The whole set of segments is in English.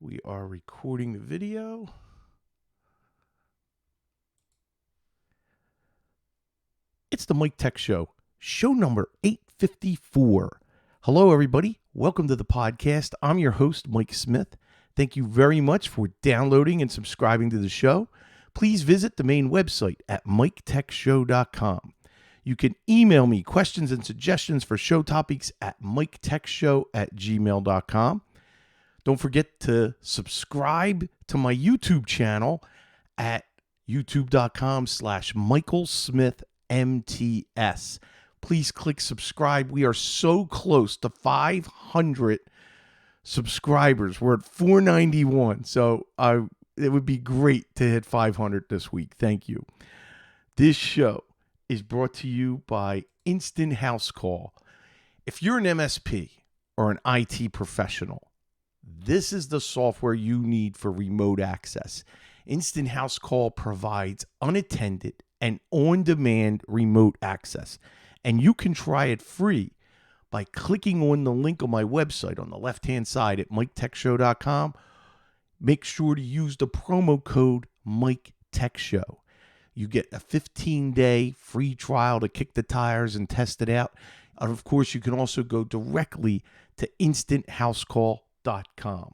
We are recording the video. It's the Mike Tech Show, show number 854. Hello, everybody. Welcome to the podcast. I'm your host, Mike Smith. Thank you very much for downloading and subscribing to the show. Please visit the main website at miketechshow.com. You can email me questions and suggestions for show topics at miketechshow@gmail.com. Don't forget to subscribe to my YouTube channel at youtube.com/MichaelSmithMTS. Please click subscribe. We are so close to 500 subscribers. We're at 491. So it would be great to hit 500 this week. Thank you. This show is brought to you by Instant House Call. If you're an MSP or an IT professional, this is the software you need for remote access. Instant House Call provides unattended and on-demand remote access, and you can try it free by clicking on the link on my website on the left-hand side at miketechshow.com. Make sure to use the promo code MikeTechShow. You get a 15-day free trial to kick the tires and test it out. And of course, you can also go directly to instanthousecall.com.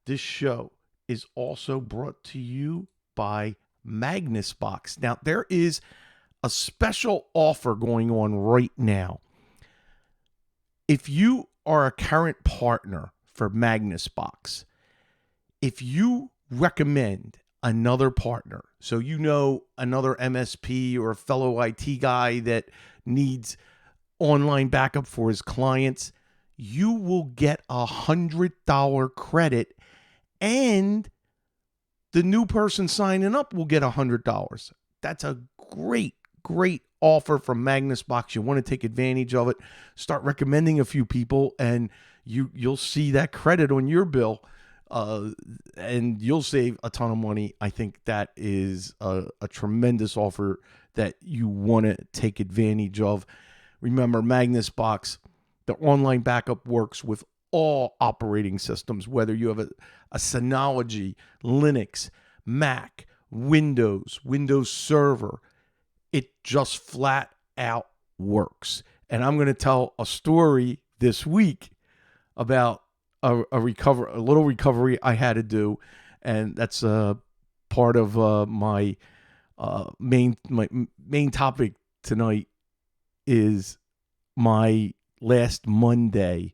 This show is also brought to you by MagnusBox. Now, there is a special offer going on right now. If you are a current partner for MagnusBox, if you recommend another partner, so you know another MSP or a fellow IT guy that needs online backup for his clients, you will get $100 credit, and the new person signing up will get $100. That's a great offer from MagnusBox. You want to take advantage of it. Start recommending a few people, and you'll see that credit on your bill. And you'll save a ton of money. I think that is a tremendous offer that you want to take advantage of. Remember, MagnusBox, the online backup works with all operating systems, whether you have a Synology, Linux, Mac, Windows Server. It just flat out works. And I'm going to tell a story this week about a little recovery I had to do, and that's part of my main topic tonight is my last Monday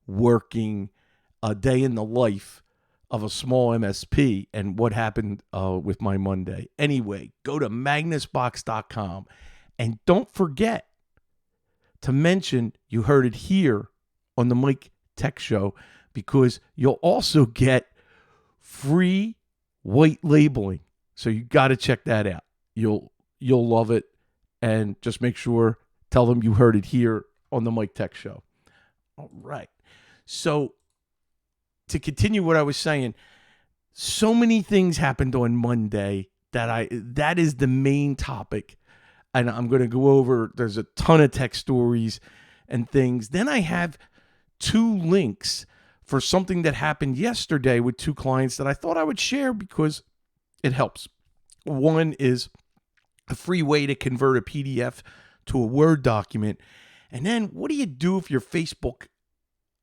working a day in the life of a small MSP and what happened with my Monday. Anyway, go to magnusbox.com and don't forget to mention you heard it here on the Mike Tech Show, because you'll also get free white labeling. So you got to check that out. You'll love it, and just make sure, tell them you heard it here on the Mike Tech Show. All right. So to continue what I was saying, so many things happened on Monday that is the main topic, and I'm going to go over. There's a ton of tech stories and things. Then I have 2 links for something that happened yesterday with 2 clients that I thought I would share because it helps. One is a free way to convert a PDF to a Word document. And then what do you do if your Facebook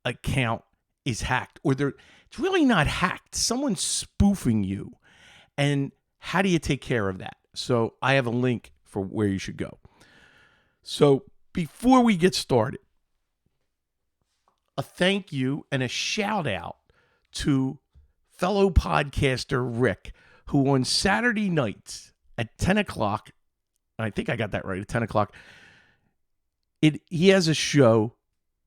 account is hacked? Or it's really not hacked. Someone's spoofing you. And how do you take care of that? So I have a link for where you should go. So before we get started, a thank you and a shout out to fellow podcaster Rick, who on Saturday nights at 10 o'clock, I think I got that right, at 10 o'clock, he has a show,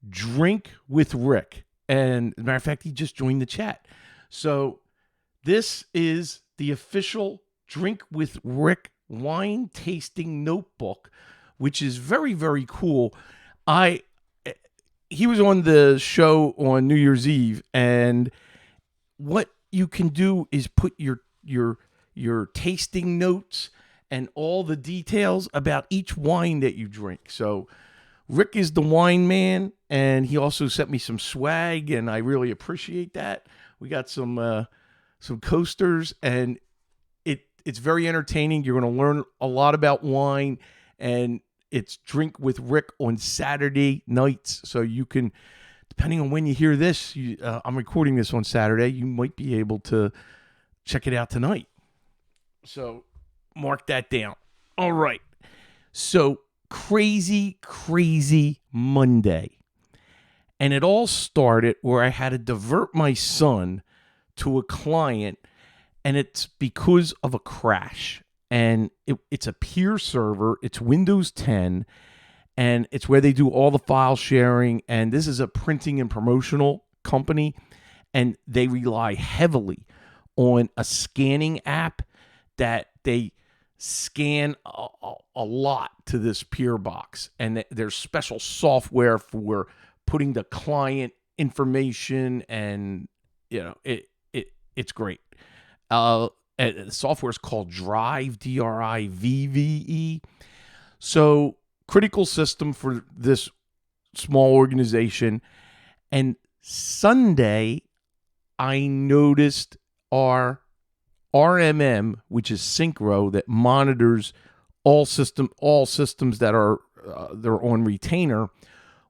Drink with Rick. And as a matter of fact, he just joined the chat. So this is the official Drink with Rick wine tasting notebook, which is very, very cool. He was on the show on New Year's Eve, and what you can do is put your tasting notes and all the details about each wine that you drink. So Rick is the wine man, and he also sent me some swag, and I really appreciate that. We got some coasters, and it's very entertaining. You're going to learn a lot about wine, and it's Drink with Rick on Saturday nights. So you can, depending on when you hear this, I'm recording this on Saturday. You might be able to check it out tonight. So mark that down. All right. So crazy Monday. And it all started where I had to divert my son to a client, and it's because of a crash. And it's a peer server. It's Windows 10, and it's where they do all the file sharing. And this is a printing and promotional company, and they rely heavily on a scanning app that they scan a lot to this peer box. And there's special software for putting the client information, and it's great. The software is called Drive, Drivve. So critical system for this small organization. And Sunday, I noticed our RMM, which is Synchro, that monitors all systems that are they're on retainer.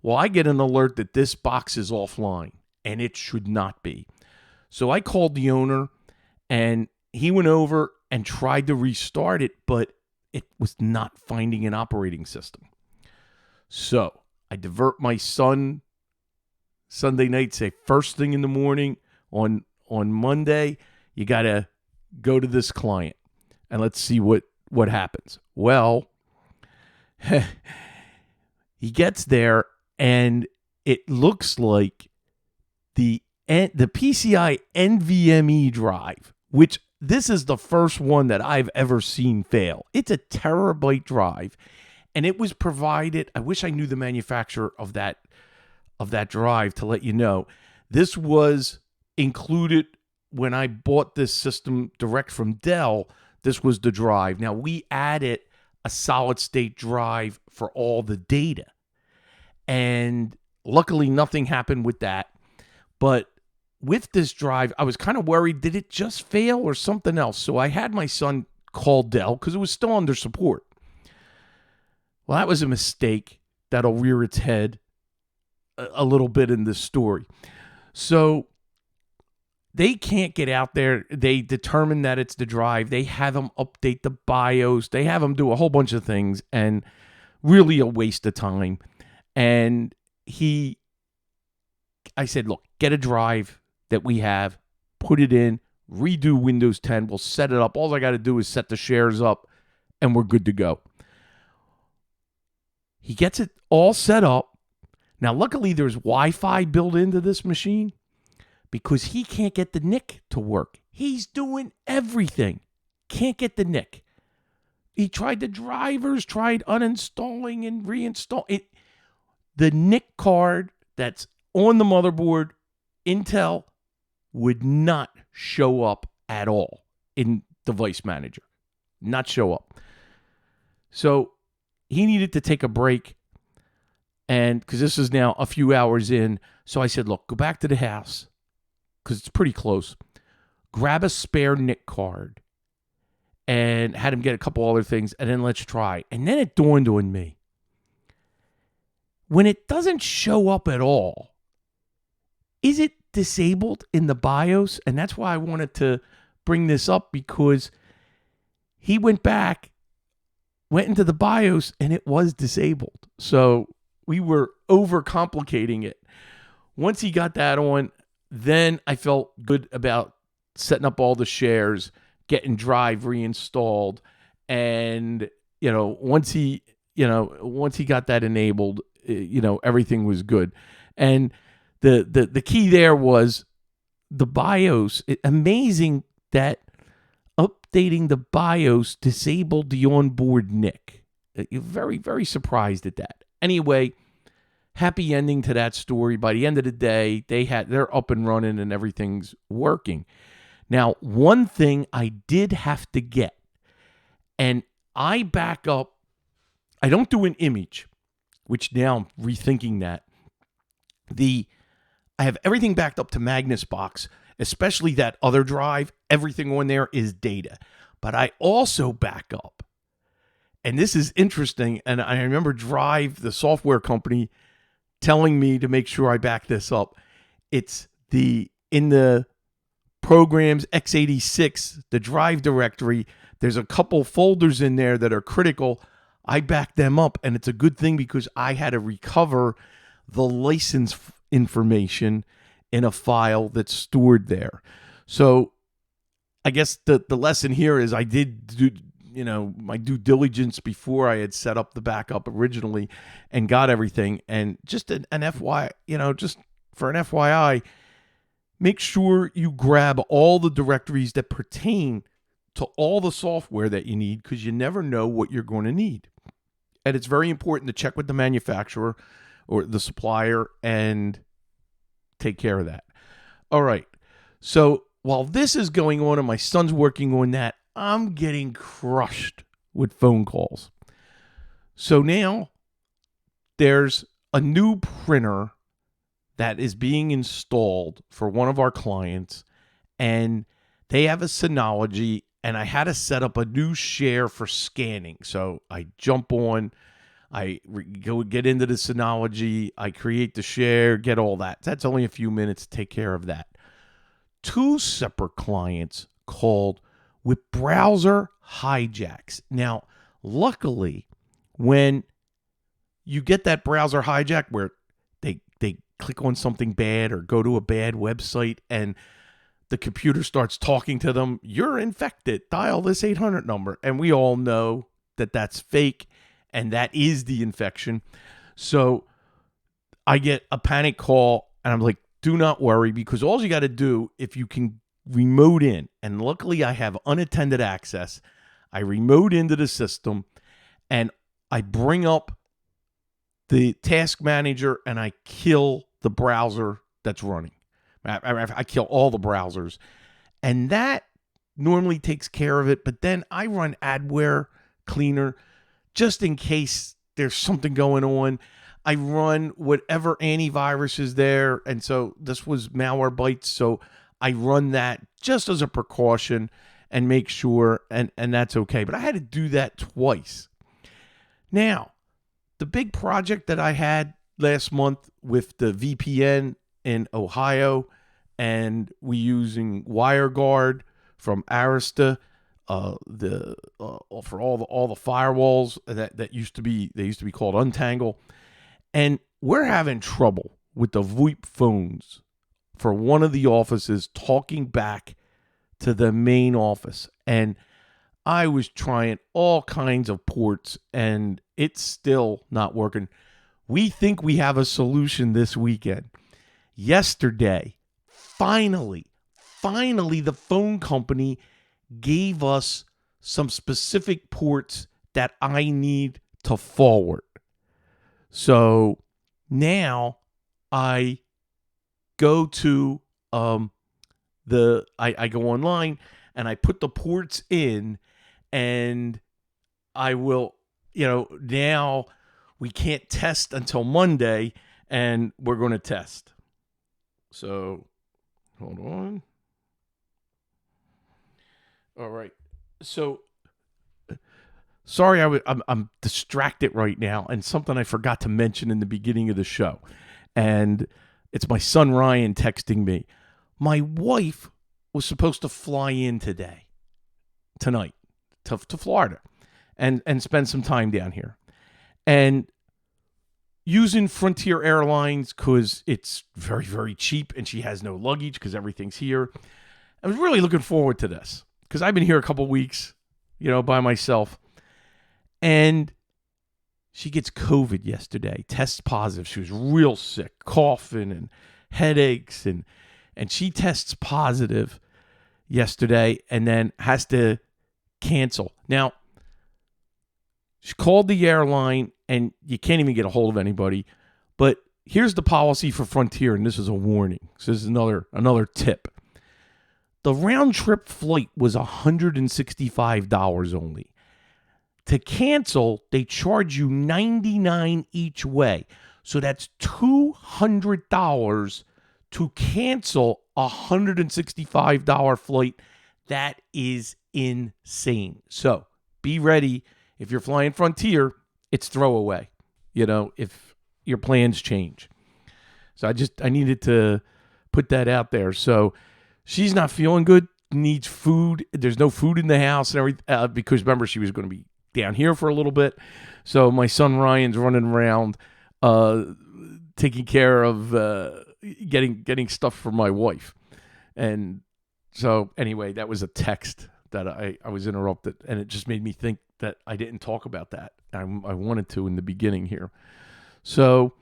Well, I get an alert that this box is offline, and it should not be. So I called the owner, and he went over and tried to restart it, but it was not finding an operating system. So I divert my son Sunday night, say first thing in the morning on Monday, you got to go to this client, and let's see what happens. Well, he gets there, and it looks like the PCI NVMe drive, which this is the first one that I've ever seen fail. It's a terabyte drive, and it was provided. I wish I knew the manufacturer of that drive to let you know. This was included when I bought this system direct from Dell. This was the drive. Now, we added a solid state drive for all the data, and luckily nothing happened with that. But with this drive, I was kind of worried, did it just fail or something else? So I had my son call Dell because it was still under support. Well, that was a mistake that'll rear its head a little bit in this story. So they can't get out there. They determine that it's the drive. They have them update the BIOS. They have them do a whole bunch of things, and really a waste of time. And I said, look, get a drive that we have, put it in, redo Windows 10. We'll set it up. All I got to do is set the shares up, and we're good to go. He gets it all set up. Now, luckily, there's Wi-Fi built into this machine because he can't get the NIC to work. He's doing everything. Can't get the NIC. He tried the drivers, tried uninstalling and reinstalling. The NIC card that's on the motherboard, Intel, would not show up at all in Device Manager. Not show up. So he needed to take a break, and because this is now a few hours in. So I said, look, go back to the house because it's pretty close. Grab a spare NIC card, and had him get a couple other things, and then let's try. And then it dawned on me. When it doesn't show up at all, is it disabled in the BIOS? And that's why I wanted to bring this up, because he went into the BIOS, and it was disabled. So we were overcomplicating it. Once he got that on, then I felt good about setting up all the shares, getting Drive reinstalled. And, once he got that enabled, everything was good. And the key there was the BIOS. Amazing that updating the BIOS disabled the onboard NIC. You're very, very surprised at that. Anyway, happy ending to that story. By the end of the day, they're up and running and everything's working. Now, one thing I did have to get, and I back up, I don't do an image, which now I'm rethinking that. I have everything backed up to Magnus Box, especially that other drive. Everything on there is data. But I also back up. And this is interesting. And I remember Drive, the software company, telling me to make sure I back this up. It's in the programs x86, the drive directory, there's a couple folders in there that are critical. I back them up, and it's a good thing because I had to recover the license information in a file that's stored there. So I guess the lesson here is I did do my due diligence before I had set up the backup originally and got everything. And just an FYI, just for an FYI, make sure you grab all the directories that pertain to all the software that you need, because you never know what you're going to need. And it's very important to check with the manufacturer or the supplier and take care of that. All right. So while this is going on and my son's working on that, I'm getting crushed with phone calls. So now there's a new printer that is being installed for one of our clients, and they have a Synology, and I had to set up a new share for scanning. So I jump on, I go get into the Synology, I create the share, get all that. That's only a few minutes to take care of that. 2 separate clients called with browser hijacks. Now, luckily, when you get that browser hijack where they click on something bad or go to a bad website and the computer starts talking to them, you're infected, dial this 800 number. And we all know that that's fake and that is the infection. So I get a panic call and I'm like, do not worry, because all you got to do, if you can remote in, and luckily I have unattended access, I remote into the system and I bring up the task manager and I kill the browser that's running. I kill all the browsers, and that normally takes care of it. But then I run adware cleaner just in case there's something going on. I run whatever antivirus is there, and so this was Malwarebytes, so I run that just as a precaution and make sure, and that's okay. But I had to do that twice. Now, the big project that I had last month with the VPN in Ohio, and we using WireGuard from Arista, for all the firewalls that used to be called Untangle, and we're having trouble with the VoIP phones for one of the offices talking back to the main office, and I was trying all kinds of ports, and it's still not working. We think we have a solution this weekend. Yesterday, finally, the phone company gave us some specific ports that I need to forward. So now I go to I go online and I put the ports in, and I will, now we can't test until Monday, and we're going to test. So hold on. All right. So sorry, I'm distracted right now, and something I forgot to mention in the beginning of the show. And it's my son Ryan texting me. My wife was supposed to fly in tonight to Florida and spend some time down here. And using Frontier Airlines because it's very, very cheap and she has no luggage because everything's here. I was really looking forward to this because I've been here a couple weeks, by myself. And she gets COVID yesterday, tests positive. She was real sick, coughing and headaches, and she tests positive yesterday and then has to cancel. Now, she called the airline, and you can't even get a hold of anybody. But here's the policy for Frontier, and this is a warning. So this is another tip. The round trip flight was $165 only. To cancel, they charge you $99 each way. So that's $200 to cancel $165 flight. That is insane. So be ready. If you're flying Frontier, it's throwaway, if your plans change. So I needed to put that out there. So she's not feeling good, needs food. There's no food in the house and everything, because remember, she was going to be down here for a little bit. So my son Ryan's running around taking care of getting stuff for my wife. And so anyway, that was a text that I was interrupted, and it just made me think that I didn't talk about that. I wanted to in the beginning here. So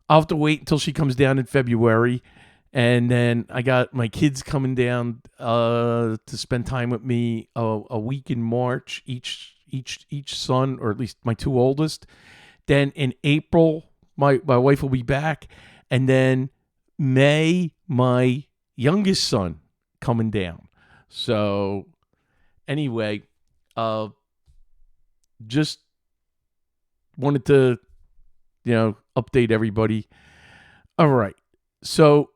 I'll have to wait until she comes down in February. And then I got my kids coming down to spend time with me a week in March, each son, or at least my two oldest. Then in April, my wife will be back. And then May, my youngest son coming down. So anyway, just wanted to, update everybody. All right. So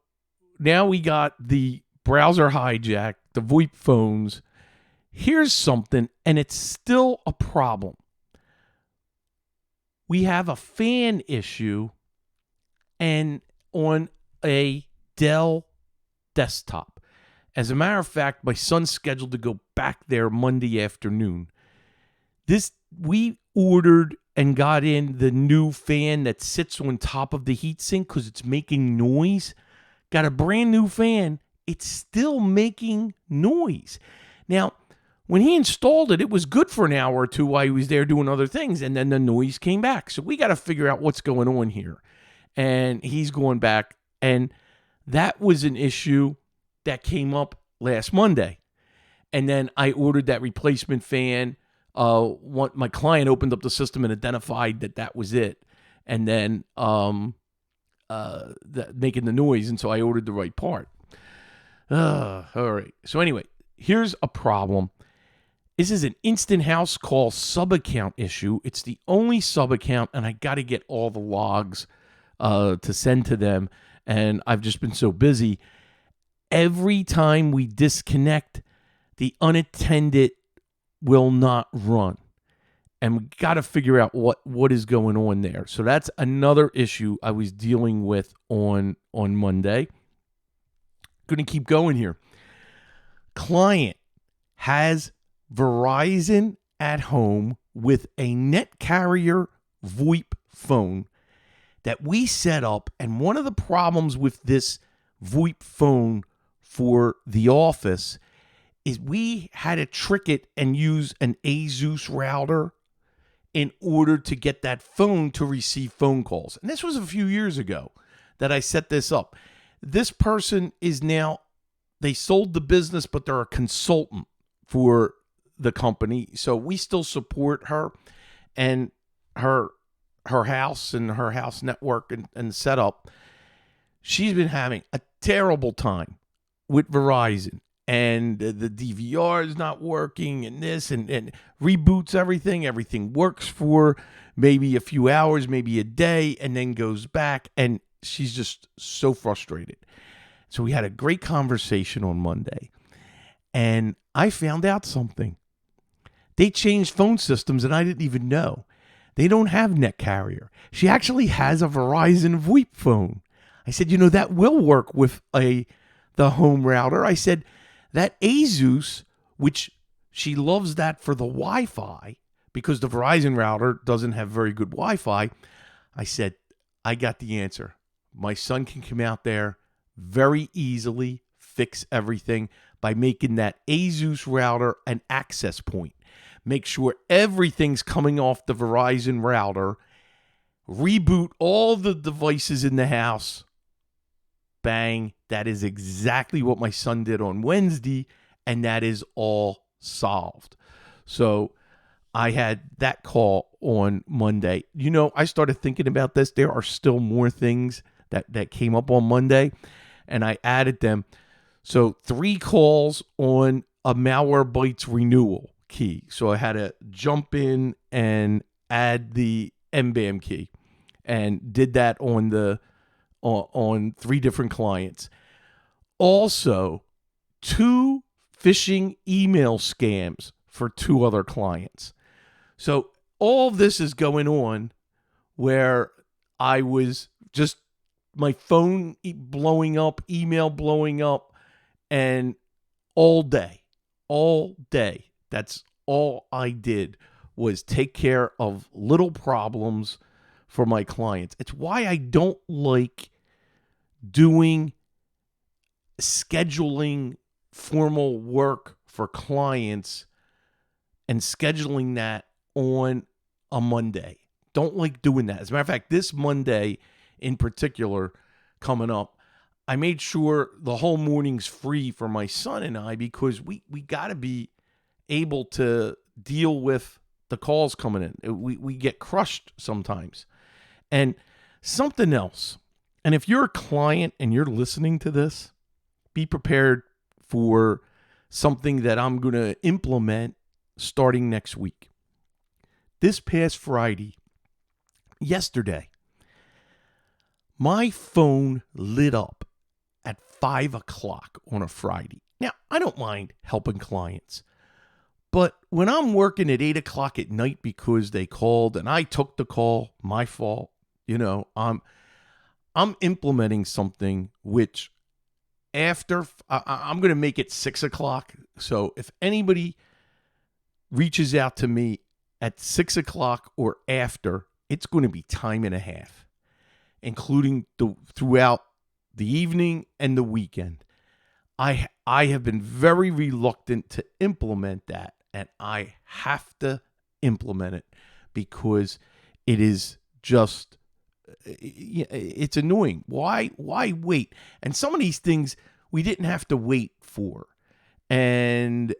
now we got the browser hijack, the VoIP phones. Here's something, and it's still a problem. We have a fan issue and on a Dell desktop. As a matter of fact, my son's scheduled to go back there Monday afternoon. We ordered and got in the new fan that sits on top of the heatsink because it's making noise. Got a brand new fan. It's still making noise. Now, when he installed it, it was good for an hour or two while he was there doing other things, and then the noise came back. So we got to figure out what's going on here. And he's going back, and that was an issue that came up last Monday. And then I ordered that replacement fan. My client opened up the system and identified that was it. And then making the noise, and so I ordered the right part. All right. So anyway, here's a problem. This is an instant house call sub-account issue. It's the only sub-account, and I got to get all the logs to send to them, and I've just been so busy. Every time we disconnect, the unattended will not run. And we got to figure out what is going on there. So that's another issue I was dealing with on Monday. Going to keep going here. Client has Verizon at home with a net carrier VoIP phone that we set up. And one of the problems with this VoIP phone for the office is we had to trick it and use an Asus router in order to get that phone to receive phone calls. And this was a few years ago that I set this up. This person is now, they sold the business, but they're a consultant for the company. So we still support her and her house and her house network and setup. She's been having a terrible time with Verizon. And the DVR is not working, and this, and reboots everything. Everything works for maybe a few hours, maybe a day, and then goes back. And she's just so frustrated. So we had a great conversation on Monday, and I found out something. They changed phone systems, and I didn't even know. They don't have net carrier. She actually has a Verizon VoIP phone. I said, that will work with the home router. I said, that Asus, which she loves that for the Wi-Fi, because the Verizon router doesn't have very good Wi-Fi. I said, I got the answer. My son can come out there very easily, fix everything by making that Asus router an access point. Make sure everything's coming off the Verizon router. Reboot all the devices in the house. Bang. That is exactly what my son did on Wednesday, and that is all solved. So I had that call on Monday. I started thinking about this. There are still more things that came up on Monday, and I added them. So 3 calls on a Malwarebytes renewal key. So I had to jump in and add the MBAM key, and did that on 3 different clients. Also, 2 phishing email scams for 2 other clients. So all of this is going on where I was just my phone blowing up, email blowing up, and all day, that's all I did was take care of little problems for my clients. It's why I don't like doing scheduling formal work for clients and scheduling that on a Monday. Don't like doing that. As a matter of fact, this Monday in particular coming up, I made sure the whole morning's free for my son and I because we got to be able to deal with the calls coming in. We get crushed sometimes. And something else, and if you're a client and you're listening to this, be prepared for something that I'm going to implement starting next week. This past Friday, yesterday, my phone lit up at 5 o'clock on a Friday. Now, I don't mind helping clients, but when I'm working at 8 o'clock at night because they called and I took the call, my fault, I'm implementing something which after I'm going to make it 6 o'clock. So if anybody reaches out to me at 6 o'clock or after, it's going to be time and a half, including throughout the evening and the weekend. I have been very reluctant to implement that, and I have to implement it because it is just, it's annoying. Why wait? And some of these things we didn't have to wait for, and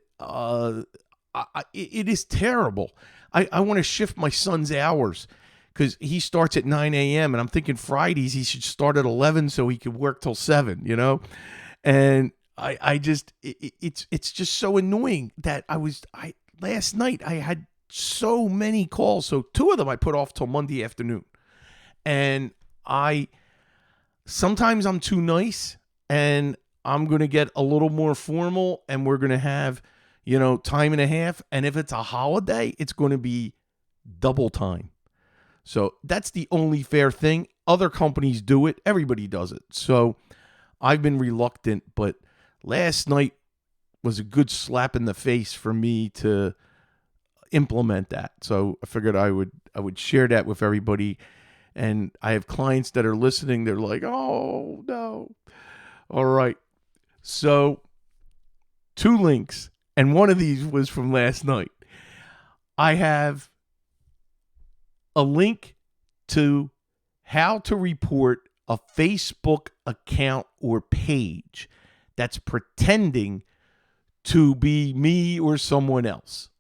it is terrible. I want to shift my son's hours because he starts at 9 a.m. and I'm thinking Fridays he should start at 11 so he could work till 7, And I just, it's just so annoying that last night I had so many calls. So 2 of them I put off till Monday afternoon. And sometimes I'm too nice and I'm going to get a little more formal and we're going to have, time and a half. And if it's a holiday, it's going to be double time. So that's the only fair thing. Other companies do it. Everybody does it. So I've been reluctant, but last night was a good slap in the face for me to implement that. So I figured I would share that with everybody. And I have clients that are listening. They're like, oh, no. All right. So 2 links. And one of these was from last night. I have a link to how to report a Facebook account or page that's pretending to be me or someone else.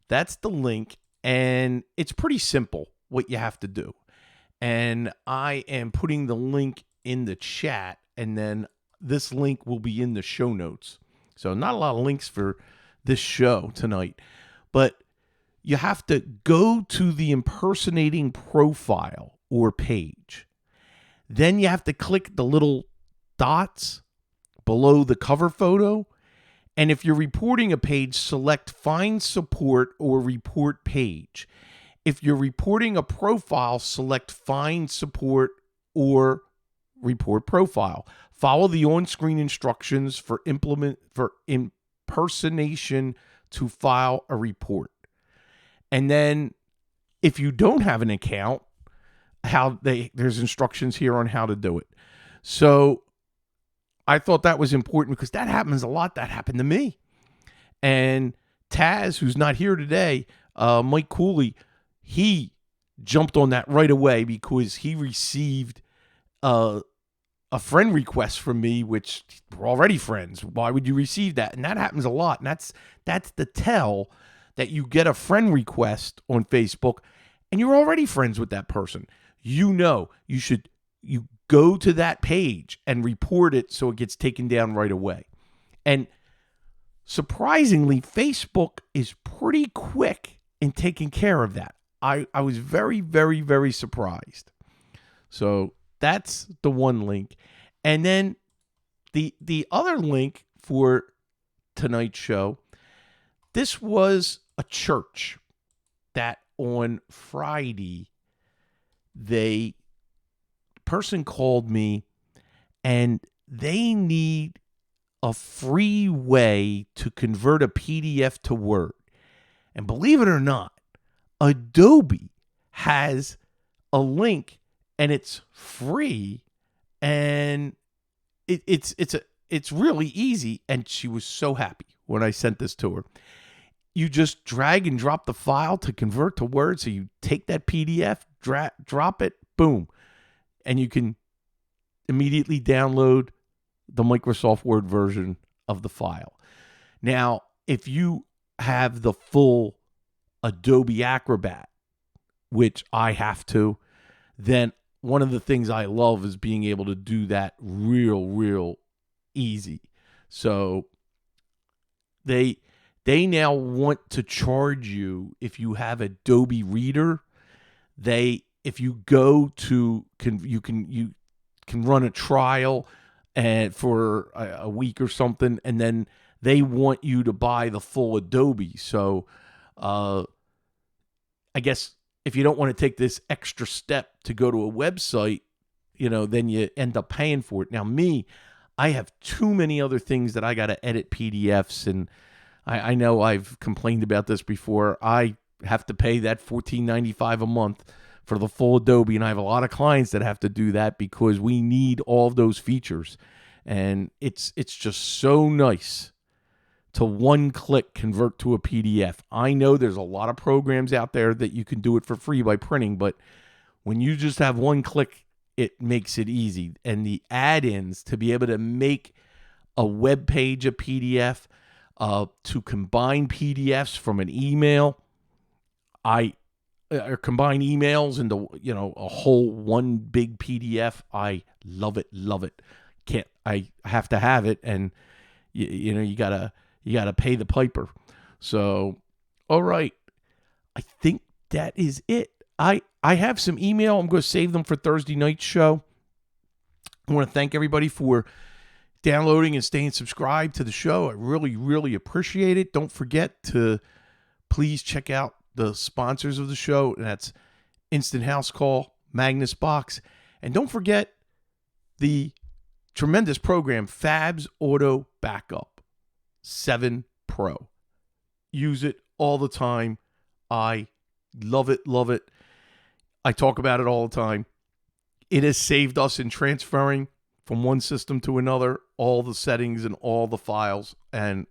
That's the link. And it's pretty simple what you have to do. And I am putting the link in the chat, and then this link will be in the show notes. So not a lot of links for this show tonight, but you have to go to the impersonating profile or page. Then you have to click the little dots below the cover photo. And if you're reporting a page, select Find Support or Report Page. If you're reporting a profile, select Find Support or Report Profile. Follow the on-screen instructions for impersonation to file a report. And then if you don't have an account, there's instructions here on how to do it. So I thought that was important because that happens a lot. That happened to me. And Taz, who's not here today, Mike Cooley, he jumped on that right away because he received a friend request from me, which we're already friends. Why would you receive that? And that happens a lot. And that's the tell that you get a friend request on Facebook and you're already friends with that person. You go to that page and report it so it gets taken down right away. And surprisingly, Facebook is pretty quick in taking care of that. I was very, very, very surprised. So that's the one link. And then The other link for tonight's show, this was a church that on Friday, person called me and they need a free way to convert a PDF to Word. And believe it or not, Adobe has a link and it's free, and it's really easy. And she was so happy when I sent this to her. You just drag and drop the file to convert to Word. So you take that PDF, drop it, boom, and you can immediately download the Microsoft Word version of the file. Now, if you have the full Adobe Acrobat, which I have to, then one of the things I love is being able to do that real easy. So they now want to charge you if you have Adobe Reader. If you go to you can run a trial and for a week or something, and then they want you to buy the full Adobe. So I guess if you don't want to take this extra step to go to a website, then you end up paying for it. Now, I have too many other things that I got to edit PDFs, and I know I've complained about this before. I have to pay that $14.95 a month for the full Adobe, and I have a lot of clients that have to do that because we need all of those features. And it's just so nice to one click convert to a PDF. I know there's a lot of programs out there that you can do it for free by printing, but when you just have one click, it makes it easy. And the add-ins to be able to make a web page a PDF, to combine PDFs from an email, or combine emails into a whole one big PDF. I love it. I have to have it, and you gotta pay the piper. So, all right, I think that is it. I have some email. I'm going to save them for Thursday night's show. I want to thank everybody for downloading and staying subscribed to the show. I really appreciate it. Don't forget to please check out the sponsors of the show, and that's Instant House Call, Magnus Box, and don't forget the tremendous program Fabs Auto Backup 7 Pro. Use it all the time. I love it. I talk about it all the time. It has saved us in transferring from one system to another, all the settings and all the files, and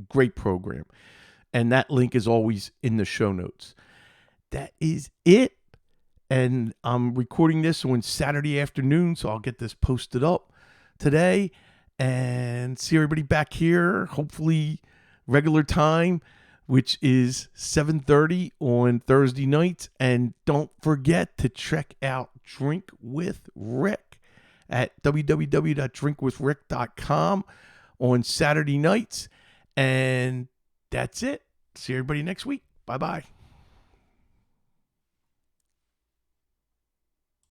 great program. And that link is always in the show notes. That is it. And I'm recording this on Saturday afternoon, so I'll get this posted up today and see everybody back here, hopefully regular time, which is 7:30 on Thursday nights. And don't forget to check out Drink with Rick at www.drinkwithrick.com on Saturday nights. And that's it. See everybody next week. Bye-bye.